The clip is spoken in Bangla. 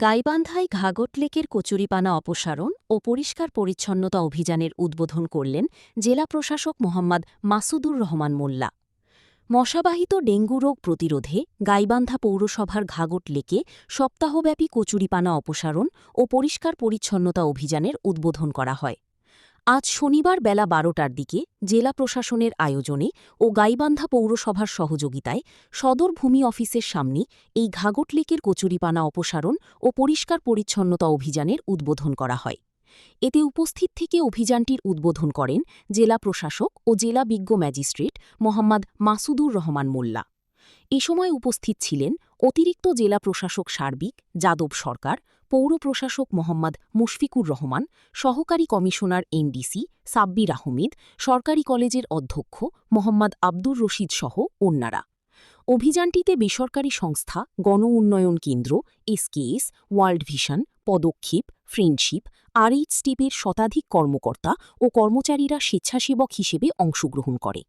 গাইবান্ধায় ঘাগট লেকের কচুরিপানা অপসারণ ও পরিষ্কার পরিচ্ছন্নতা অভিযানের উদ্বোধন করলেন জেলা প্রশাসক মোহাম্মদ মাসুদুর রহমান মোল্লা। মশাবাহিত ডেঙ্গু রোগ প্রতিরোধে গাইবান্ধা পৌরসভার ঘাগট লেকে সপ্তাহব্যাপী কচুরিপানা অপসারণ ও পরিষ্কার পরিচ্ছন্নতা অভিযানের উদ্বোধন করা হয়। আজ শনিবার বেলা ১২টার দিকে জেলা প্রশাসনের আয়োজনে ও গাইবান্ধা পৌরসভার সহযোগিতায় সদর ভূমি অফিসের সামনে এই ঘাগট লেকের কচুরিপানা অপসারণ ও পরিষ্কার পরিচ্ছন্নতা অভিযানের উদ্বোধন করা হয়। এতে উপস্থিত থেকে অভিযানটির উদ্বোধন করেন জেলা প্রশাসক ও জেলা বিজ্ঞ ম্যাজিস্ট্রেট মোহাম্মদ মাসুদুর রহমান মোল্লা। এ সময় উপস্থিত ছিলেন অতিরিক্ত জেলা প্রশাসক সার্বিক যাদব সরকার, পৌর প্রশাসক মোহাম্মদ মুশফিকুর রহমান, সহকারী কমিশনার এনডিসি সাব্বির আহমেদ, সরকারি কলেজের অধ্যক্ষ মোহাম্মদ আব্দুর রশিদ সহ অন্যারা। অভিযানটিতে বেসরকারি সংস্থা, গণ উন্নয়ন কেন্দ্র, এসকেএস, ওয়ার্ল্ড ভিশন, পদক্ষেপ, ফ্রেন্ডশিপ, আরএইচটিপির শতাধিক কর্মকর্তা ও কর্মচারীরা স্বেচ্ছাসেবক হিসেবে অংশগ্রহণ করে।